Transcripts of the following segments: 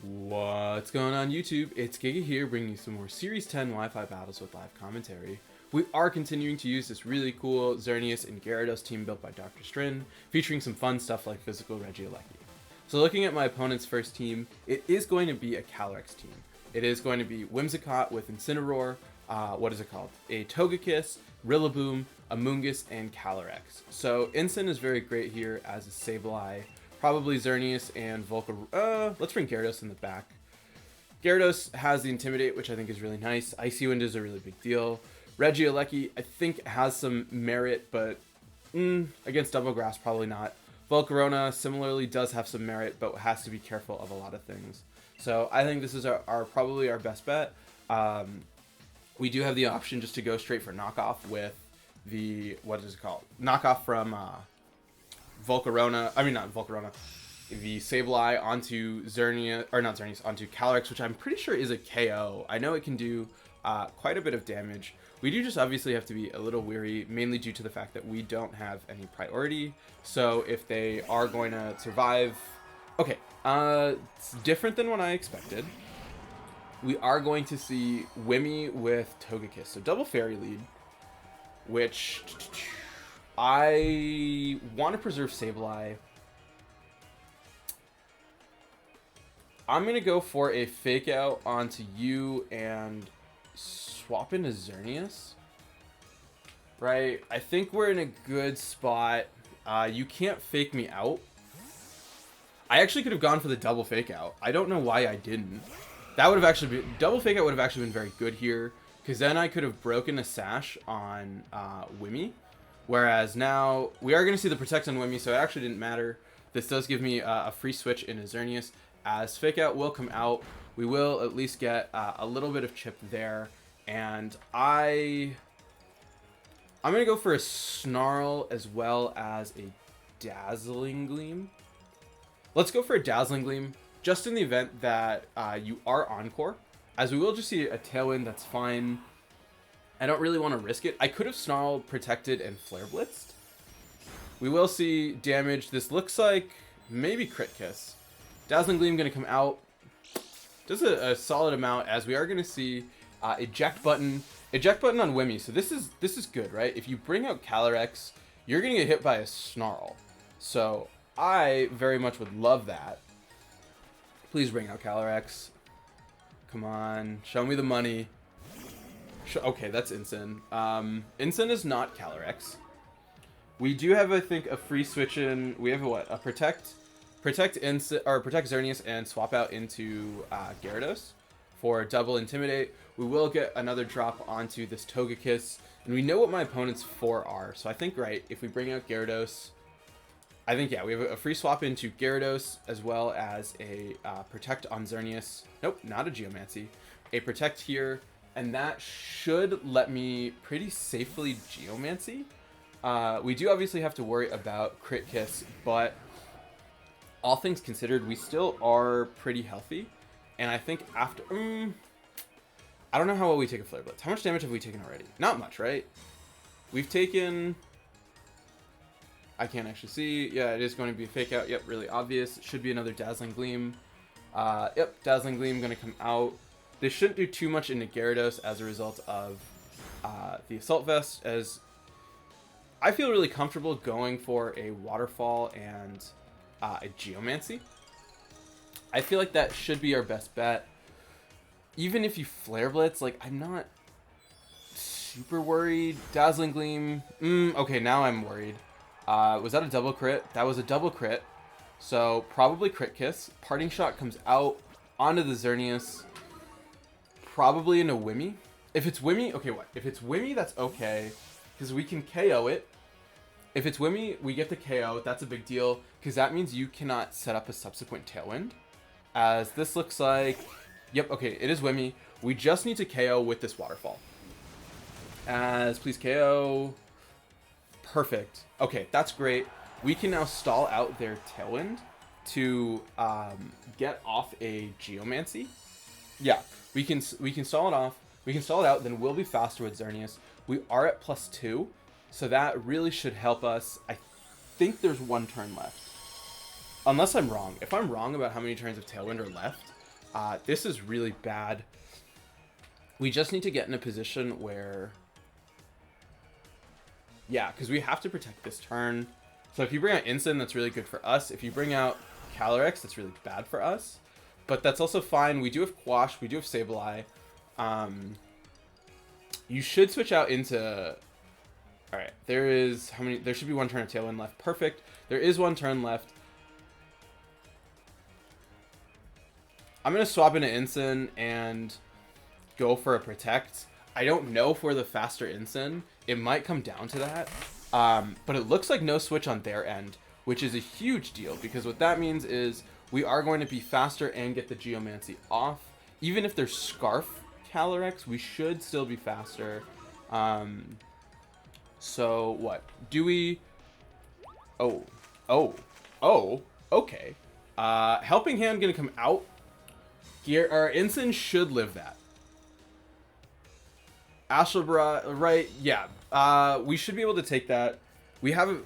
What's going on YouTube? It's Giga here bringing you some more Series 10 Wi-Fi battles with live commentary. We are continuing to use this really cool Xerneas and Gyarados team built by Dr. Strin, featuring some fun stuff like physical Regieleki. So looking at my opponent's first team, it is going to be a Calyrex team. It is going to be Whimsicott with Incineroar, a Togekiss, Rillaboom, Amoonguss, and Calyrex. So Incin is very great here as a Sableye. Probably Xerneas and let's bring Gyarados in the back. Gyarados has the Intimidate, which I think is really nice. Icy Wind is a really big deal. Regieleki, I think, has some merit, but against Double Grass, probably not. Volcarona similarly does have some merit, but has to be careful of a lot of things. So I think this is probably our best bet. We do have the option just to go straight for knockoff with the, knockoff from the Sableye onto onto Calyrex, which I'm pretty sure is a KO. I know it can do quite a bit of damage. We do just obviously have to be a little weary, mainly due to the fact that we don't have any priority. So if they are going to survive, okay, it's different than what I expected. We are going to see Wimmy with Togekiss, so double Fairy Lead, which I want to preserve Sableye. I'm going to go for a Fake Out onto you and swap into Xerneas. Right? I think we're in a good spot. You can't fake me out. I actually could have gone for the double Fake Out. I don't know why I didn't. That would have actually been... Double Fake Out would have actually been very good here, because then I could have broken a Sash on Wimmy. Whereas now, we are going to see the Protect on Wimmy, so it actually didn't matter. This does give me a free switch into Xerneas. As Fake Out will come out, we will at least get a little bit of chip there. And I'm going to go for a Snarl as well as a Dazzling Gleam. Let's go for a Dazzling Gleam, just in the event that you are Encore. As we will just see a Tailwind, that's fine. I don't really want to risk it. I could have Snarl, Protected, and Flare Blitzed. We will see damage. This looks like maybe Crit Kiss. Dazzling Gleam going to come out. Does a solid amount, as we are going to see Eject Button. Eject Button on Wimmy. So this is good, right? If you bring out Calyrex, you're going to get hit by a Snarl. So I very much would love that. Please bring out Calyrex. Come on. Show me the money. Okay, that's Incin. Incin is not Calyrex. We do have, I think, a free switch in. We have a Protect Incin, or Protect Xerneas and swap out into Gyarados for double Intimidate. We will get another drop onto this Togekiss, and we know what my opponent's 4 are. So I think, right, if we bring out Gyarados, I think, yeah, we have a free swap into Gyarados as well as a Protect on Xerneas. Nope, not a Geomancy. A Protect here. And that should let me pretty safely Geomancy. We do obviously have to worry about Crit Kiss, but all things considered, we still are pretty healthy. And I think after... I don't know how well we take a Flare Blitz. How much damage have we taken already? Not much, right? We've taken... I can't actually see. Yeah, it is going to be a Fake Out. Yep, really obvious. It should be another Dazzling Gleam. Yep, Dazzling Gleam going to come out. This shouldn't do too much into Gyarados as a result of the Assault Vest, as I feel really comfortable going for a Waterfall and a Geomancy. I feel like that should be our best bet. Even if you Flare Blitz, like, I'm not super worried. Dazzling Gleam. Okay, now I'm worried. Was that a double crit? That was a double crit. So, probably Crit Kiss. Parting Shot comes out onto the Xerneas. Probably into Wimmy. If it's Wimmy, okay, what? If it's Wimmy, that's okay, because we can KO it. If it's Wimmy, we get the KO. That's a big deal, because that means you cannot set up a subsequent Tailwind. As this looks like... Yep, okay, it is Wimmy. We just need to KO with this Waterfall. As, please KO. Perfect. Okay, that's great. We can now stall out their Tailwind to get off a Geomancy. Yeah, we can stall it off. We can stall it out, then we'll be faster with Xerneas. We are at +2, so that really should help us. I think there's 1 turn left. Unless I'm wrong. If I'm wrong about how many turns of Tailwind are left, This is really bad. We just need to get in a position where... Yeah, because we have to protect this turn. So if you bring out Incin, that's really good for us. If you bring out Calyrex, that's really bad for us. But that's also fine. We do have Quash. We do have Sableye. You should switch out into... Alright, there is... How many? There should be one turn of Tailwind left. Perfect. There is one turn left. I'm going to swap into Incin and go for a Protect. I don't know if we're the faster Incin. It might come down to that. But it looks like no switch on their end, which is a huge deal, because what that means is we are going to be faster and get the Geomancy off. Even if there's Scarf Calyrex, we should still be faster. So what? Do we... Oh, okay. Helping Hand gonna come out. Our Incin should live that. Astral Barrage, right? Yeah. We should be able to take that. We have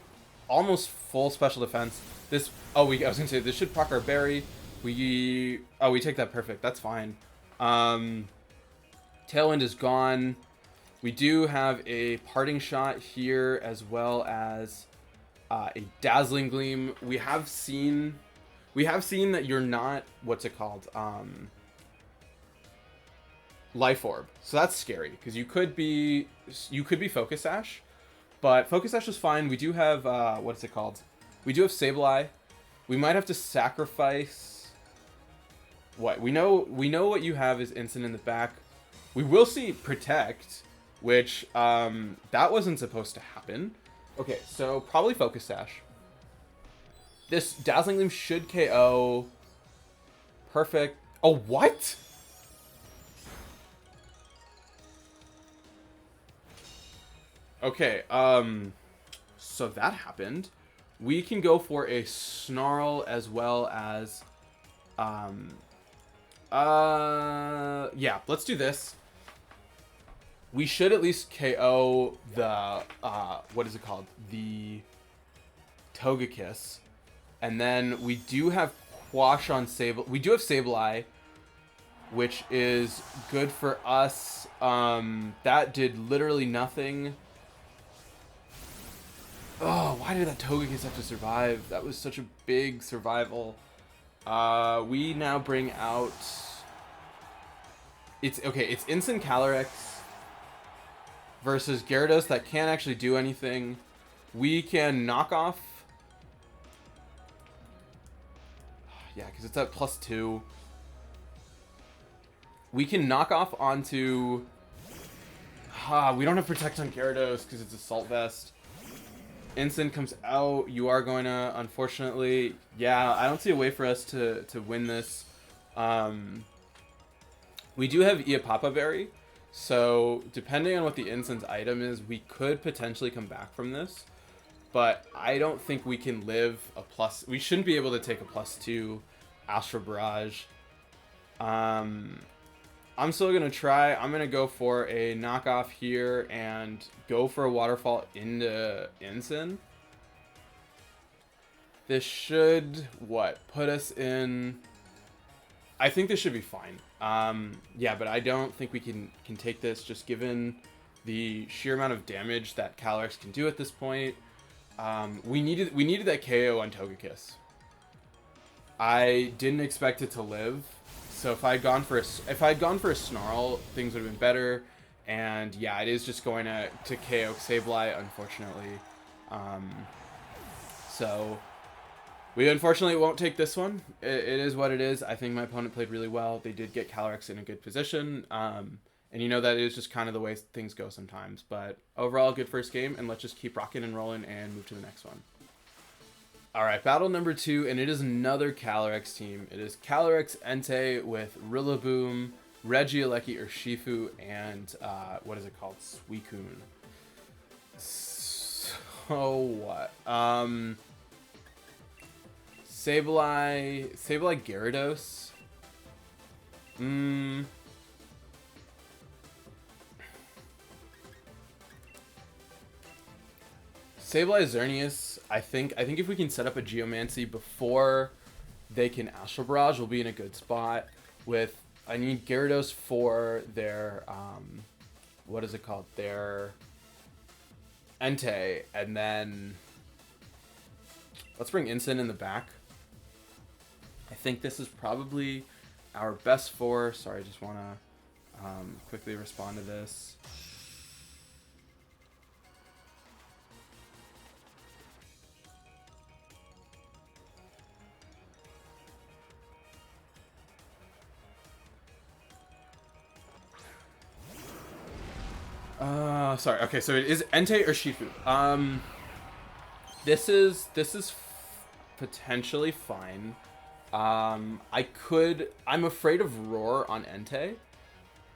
almost full special defense. This... Oh, I was gonna say, this should proc our berry. We take that. Perfect. That's fine. Tailwind is gone. We do have a Parting Shot here, as well as a Dazzling Gleam. We have seen that you're not... What's it called? Life Orb. So that's scary, because you could be Focus Sash, but Focus Sash is fine. We do have what's it called? We do have Sableye. We might have to sacrifice. What? We know what you have is Incin in the back. We will see Protect, which that wasn't supposed to happen. Okay, so probably Focus Sash. This Dazzling Gleam should KO. Perfect. Oh, what? Okay, so that happened. We can go for a Snarl as well as, yeah, let's do this. We should at least KO the, what is it called? The Togekiss. And then we do have Quash on Sable. We do have Sableye, which is good for us. That did literally nothing. Oh, why did that Togekiss have to survive? That was such a big survival. We now bring out... It's Incin Calyrex versus Gyarados that can't actually do anything. We can knock off... Yeah, because it's at +2. We can knock off onto... we don't have Protect on Gyarados because it's Assault Vest. Incin comes out. You are going to, unfortunately... Yeah, I don't see a way for us to win this. We do have Iapapa Berry. So, depending on what the Incin's item is, we could potentially come back from this. But I don't think we can live a plus... We shouldn't be able to take a +2 Astral Barrage. I'm still going to try. I'm going to go for a knockoff here and go for a Waterfall into Incin. This should, put us in... I think this should be fine. Yeah, but I don't think we can take this, just given the sheer amount of damage that Calyrex can do at this point. We needed that KO on Togekiss. I didn't expect it to live. So if I had gone for a Snarl, things would have been better. And yeah, it is just going to KO Sableye, unfortunately. So we unfortunately won't take this one. It is what it is. I think my opponent played really well. They did get Calyrex in a good position. And you know that is just kind of the way things go sometimes. But overall, good first game, and let's just keep rocking and rolling and move to the next one. Alright, battle number 2, and it is another Calyrex team. It is Calyrex Entei with Rillaboom, Regieleki or Shifu, and what is it called? Suicune. So what? Sableye Gyarados. Sableye Xerneas, I think if we can set up a Geomancy before they can Astral Barrage, we'll be in a good spot. with, I need Gyarados for their, what is it called? Their Entei, and then let's bring Incin in the back. I think this is probably our best four. Sorry, I just want to quickly respond to this. Sorry. Okay, so it is Entei or Shifu. This is potentially fine. I'm afraid of Roar on Entei.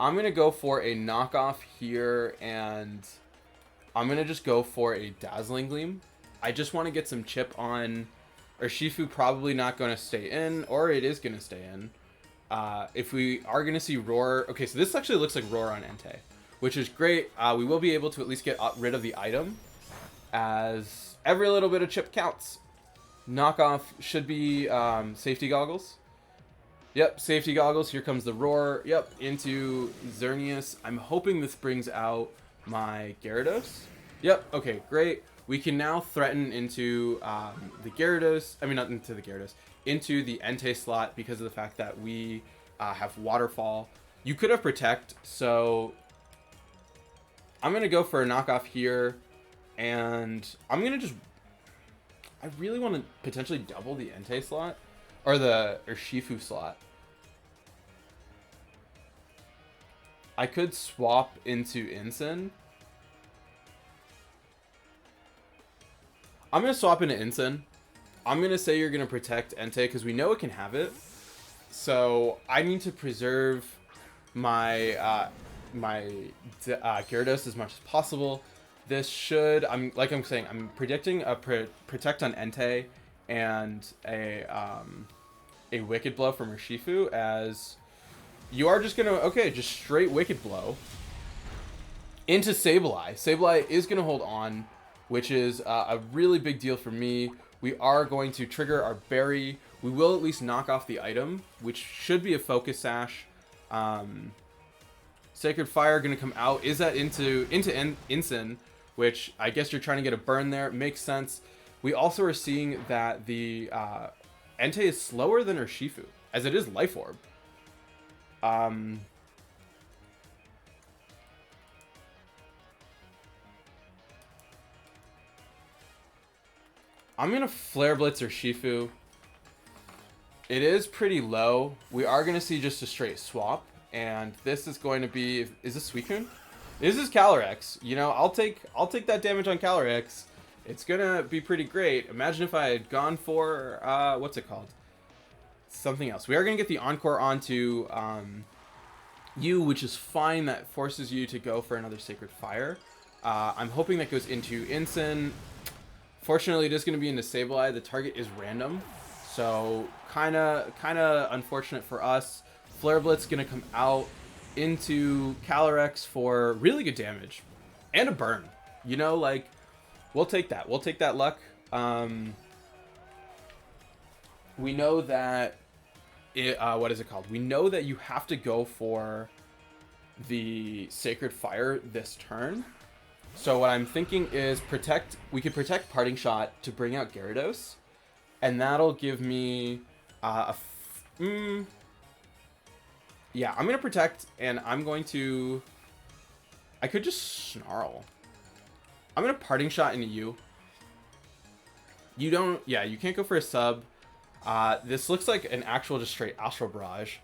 I'm gonna go for a knockoff here, and I'm gonna just go for a Dazzling Gleam. I just want to get some chip on, or Shifu probably not going to stay in, or it is going to stay in. If we are going to see Roar, okay, so this actually looks like Roar on Entei, which is great. We will be able to at least get rid of the item, as every little bit of chip counts. Knockoff should be Safety Goggles. Yep, Safety Goggles. Here comes the Roar. Yep, into Xerneas. I'm hoping this brings out my Gyarados. Yep, okay, great. We can now threaten into the Gyarados. I mean, not into the Gyarados. Into the Entei slot because of the fact that we have Waterfall. You could have Protect, so I'm going to go for a knockoff here. And I'm going to just... I really want to potentially double the Entei slot. Or Shifu slot. I could swap into Incin. I'm going to swap into Incin. I'm going to say you're going to protect Entei because we know it can have it. So I need to preserve my Gyarados as much as possible. This should, I'm saying, I'm predicting a protect on Entei and a Wicked Blow from Urshifu, as you are just gonna, okay, just straight Wicked Blow into Sableye. Sableye is gonna hold on, which is a really big deal for me. We are going to trigger our Berry. We will at least knock off the item, which should be a Focus Sash. Sacred Fire gonna come out. Is that into Incin, which I guess you're trying to get a burn there. Makes sense. We also are seeing that the Entei is slower than Urshifu, as it is Life Orb. I'm going to Flare Blitz Urshifu. It is pretty low. We are going to see just a straight swap, and this is going to be... Is this Suicune? This is Calyrex. You know, I'll take that damage on Calyrex. It's gonna be pretty great. Imagine if I had gone for what's it called? Something else. We are gonna get the Encore onto you, which is fine. That forces you to go for another Sacred Fire. I'm hoping that goes into Incin. Fortunately, it is gonna be into Sableye. The target is random, so kinda unfortunate for us. Flare Blitz gonna come out into Calyrex for really good damage and a burn. You know, like, we'll take that. We'll take that luck. We know that what is it called? We know that you have to go for the Sacred Fire this turn. So what I'm thinking is protect. We could protect Parting Shot to bring out Gyarados, and that'll give me yeah, I'm gonna protect, and I'm going to... I could just Snarl. I'm gonna Parting Shot into you. You don't... Yeah, you can't go for a sub. This looks like an actual just straight Astral Barrage,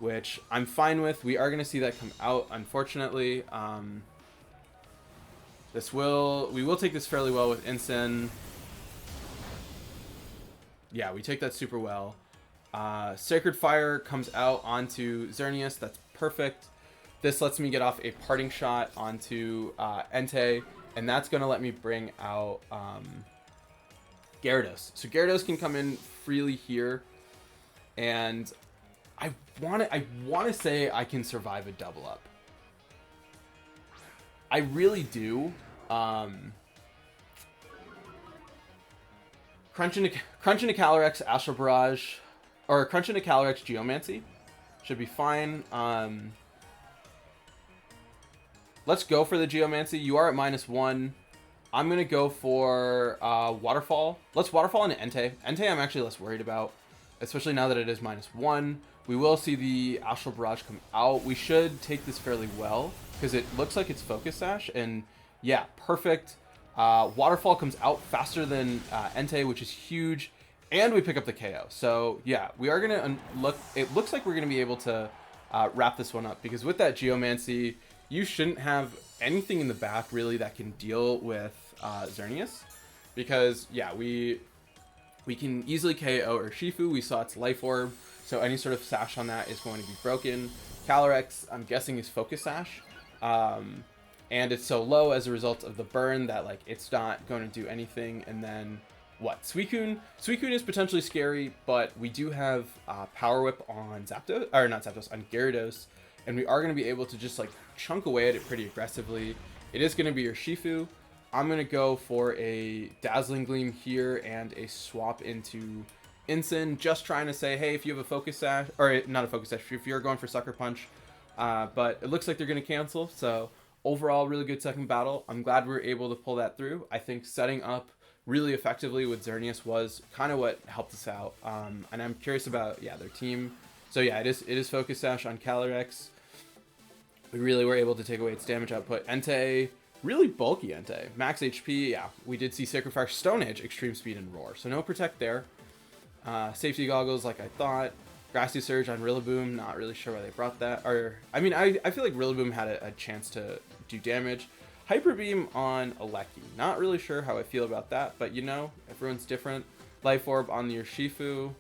which I'm fine with. We are gonna see that come out, unfortunately. We will take this fairly well with Incin. Yeah, we take that super well. Sacred Fire comes out onto Xerneas. That's perfect. This lets me get off a Parting Shot onto Entei, and that's going to let me bring out Gyarados. So Gyarados can come in freely here, and I want to say I can survive a double up. I really do. Crunch into Calyrex Astral Barrage, or Crunch into Calyrex Geomancy. Should be fine. Let's go for the Geomancy. You are at -1. I'm going to go for Waterfall. Let's Waterfall into Entei. Entei I'm actually less worried about, especially now that it is -1. We will see the Astral Barrage come out. We should take this fairly well because it looks like it's Focus Sash. And yeah, perfect. Waterfall comes out faster than Entei, which is huge. And we pick up the KO. So yeah, we are going to look. It looks like we're going to be able to wrap this one up because with that Geomancy, you shouldn't have anything in the back really that can deal with Xerneas, because yeah, we can easily KO Urshifu. We saw its Life Orb, so any sort of sash on that is going to be broken. Calyrex, I'm guessing, is Focus Sash, and it's so low as a result of the burn that like it's not going to do anything. And then what? Suicune is potentially scary, but we do have Power Whip on Zapdos, or not Zapdos, on Gyarados, and we are going to be able to just like chunk away at it pretty aggressively. It is going to be your Shifu. I'm going to go for a Dazzling Gleam here and a swap into Incin, just trying to say, hey, if you have a Focus Sash, or not a Focus Sash, if you're going for Sucker Punch, but it looks like they're going to cancel. So overall, really good second battle. I'm glad we were able to pull that through. I think setting up really effectively with Xerneas was kind of what helped us out. And I'm curious about, yeah, their team. So yeah, it is Focus Sash on Calyrex. We really were able to take away its damage output. Entei, really bulky Entei. Max HP, yeah. We did see Sacred Fire, Stone Edge, Extreme Speed, and Roar. So no Protect there. Safety Goggles, like I thought. Grassy Surge on Rillaboom, not really sure why they brought that. Or, I mean, I feel like Rillaboom had a chance to do damage. Hyper Beam on Aleki. Not really sure how I feel about that, but you know, everyone's different. Life Orb on the Urshifu.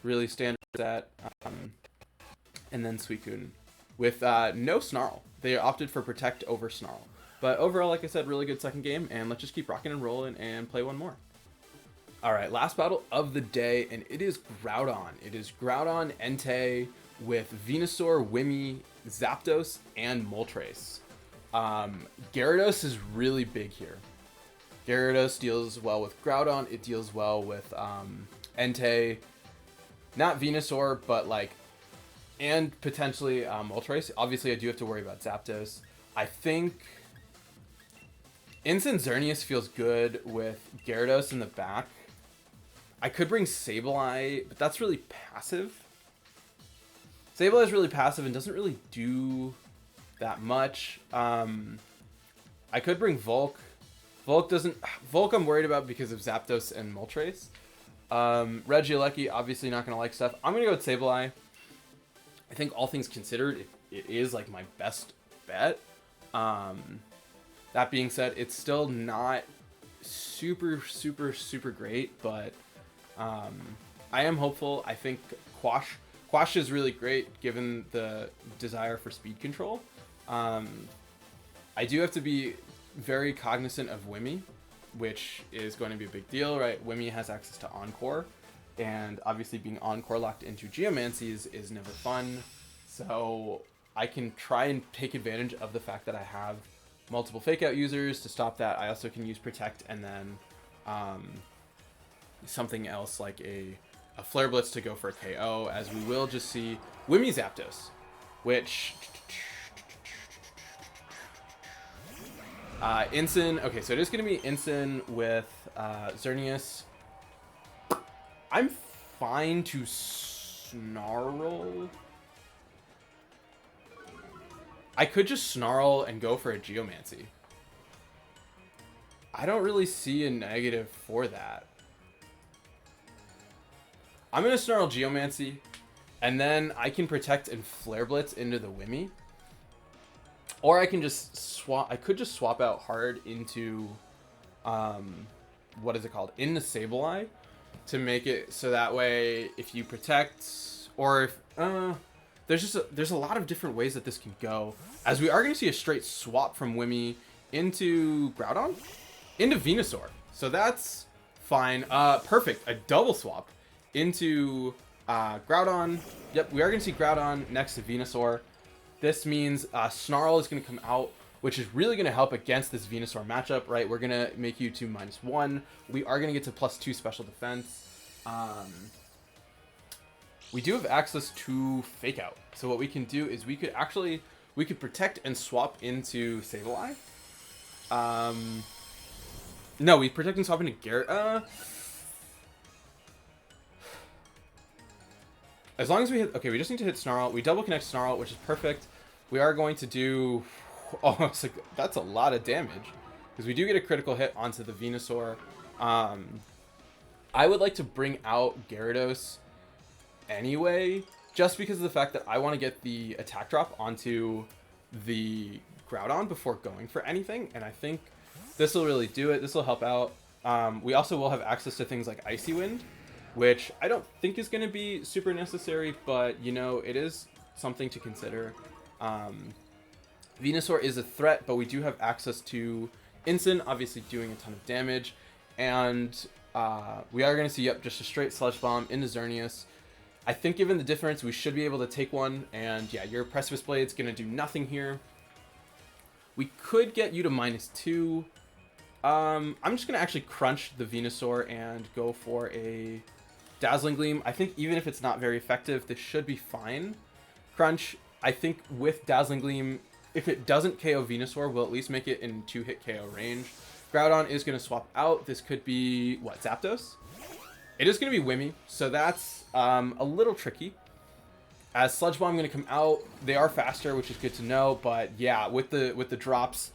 Really standard set. And then Suicune with no Snarl. They opted for Protect over Snarl. But overall, like I said, really good second game, and let's just keep rocking and rolling and play one more. Alright, last battle of the day, and it is Groudon. It is Groudon Entei with Venusaur, Wimmy, Zapdos, and Moltres. Gyarados is really big here. Gyarados deals well with Groudon, it deals well with Entei. Not Venusaur, but like, and potentially Moltres. Obviously, I do have to worry about Zapdos. I think Instant Xerneas feels good with Gyarados in the back. I could bring Sableye, but that's really passive. Sableye is really passive and doesn't really do that much. I could bring Volk. Volk I'm worried about because of Zapdos and Moltres. Regieleki, obviously not going to like stuff. I'm going to go with Sableye. I think all things considered, it is like my best bet. That being said, it's still not super great, but I am hopeful. I think Quash is really great given the desire for speed control. I do have to be very cognizant of Wimmy, which is going to be a big deal, right? Wimmy has access to Encore, and obviously being Encore locked into Geomancies is never fun. So I can try and take advantage of the fact that I have multiple Fake Out users to stop that. I also can use Protect and then something else like a Flare Blitz to go for a KO, as we will just see Wimmy Zapdos, which Incin. Okay, so it is going to be Incin with Xerneas. I'm fine to Snarl. I could just Snarl and go for a Geomancy. I don't really see a negative for that. I'm going to Snarl Geomancy, and then I can Protect and Flare Blitz into the Wimmy. Or I can just swap, I could just swap out Hard into, what is it called? Into Sableye to make it so that way if you Protect, or if, there's a lot of different ways that this can go, as we are going to see a straight swap from Wimmy into Groudon, into Venusaur. So that's fine. Perfect. A double swap into Groudon. Yep, we are going to see Groudon next to Venusaur. This means Snarl is going to come out, which is really going to help against this Venusaur matchup, right? We're going to make you to -1. We are going to get to +2 special defense. we do have access to Fake Out. So what we can do is we could protect and swap into Sableye. No, we protect and swap into Gyarados. As long as we hit... Okay, we just need to hit Snarl. We double connect Snarl, which is perfect. We are going to do... Oh, that's a lot of damage. Because we do get a critical hit onto the Venusaur. I would like to bring out Gyarados anyway, just because of the fact that I want to get the attack drop onto the Groudon before going for anything. And I think this will really do it. This will help out. We also will have access to things like Icy Wind, which I don't think is going to be super necessary, but, you know, it is something to consider. Venusaur is a threat, but we do have access to Incin, obviously doing a ton of damage, and we are going to see, yep, just a straight Sludge Bomb into Xerneas. I think given the difference, we should be able to take one, and yeah, your Precipice Blade's going to do nothing here. We could get you to -2. I'm just going to actually crunch the Venusaur and go for a Dazzling Gleam. I think even if it's not very effective, this should be fine. Crunch, I think with Dazzling Gleam, if it doesn't KO Venusaur, we'll at least make it in 2-hit KO range. Groudon is going to swap out. This could be, what, Zapdos? It is going to be Wimmy, so that's a little tricky. As Sludge Bomb going to come out, they are faster, which is good to know, but yeah, with the drops,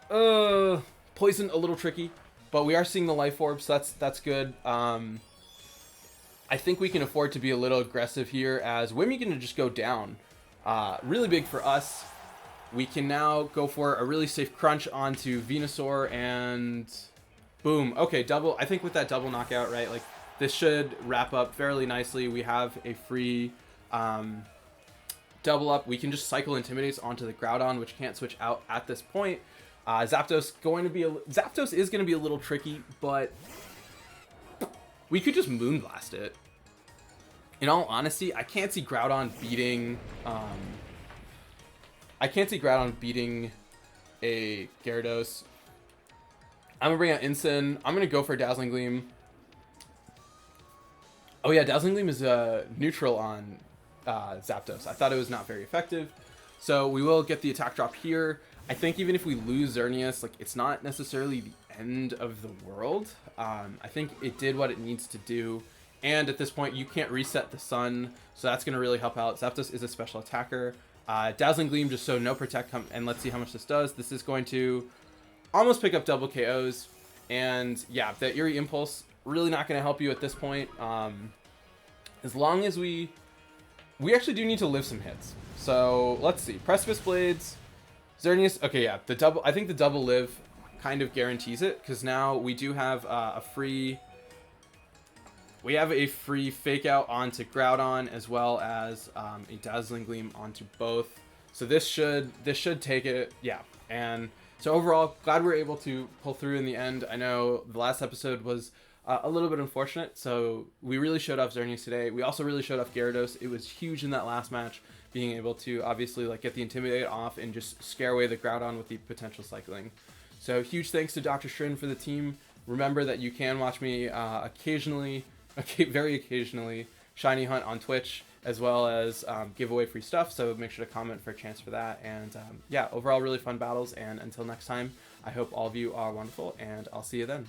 Poison a little tricky, but we are seeing the Life Orb, so that's good. I think we can afford to be a little aggressive here, as Wimmy going to just go down. Really big for us. We can now go for a really safe crunch onto Venusaur, and boom. Okay, double. I think with that double knockout, right, like this should wrap up fairly nicely. We have a free double up. We can just cycle Intimidates onto the Groudon, which can't switch out at this point. Zapdos is going to be a little tricky, but we could just Moonblast it. In all honesty, I can't see Groudon beating a Gyarados. I'm gonna bring out Incin. I'm gonna go for Dazzling Gleam. Oh yeah, Dazzling Gleam is neutral on Zapdos. I thought it was not very effective, so we will get the attack drop here. I think even if we lose Xerneas, like, it's not necessarily the end of the world. I think it did what it needs to do. And at this point, you can't reset the sun, so that's going to really help out. Zapdos is a special attacker. Dazzling Gleam, just so no protect, and let's see how much this does. This is going to almost pick up double KOs. And yeah, the Eerie Impulse, really not going to help you at this point. As long as we actually do need to live some hits. So let's see. Precipice Blades, Xerneas. Okay, yeah, I think the double live kind of guarantees it, because now we do have a free Fake Out onto Groudon, as well as a Dazzling Gleam onto both. So this should take it, yeah. And so overall, glad we were able to pull through in the end. I know the last episode was a little bit unfortunate, so we really showed off Xerneas today. We also really showed off Gyarados. It was huge in that last match, being able to obviously like get the Intimidate off and just scare away the Groudon with the potential cycling. So huge thanks to Dr. Strin for the team. Remember that you can watch me very occasionally shiny hunt on Twitch, as well as give away free stuff, so make sure to comment for a chance for that. And yeah, overall really fun battles, and until next time, I hope all of you are wonderful, and I'll see you then.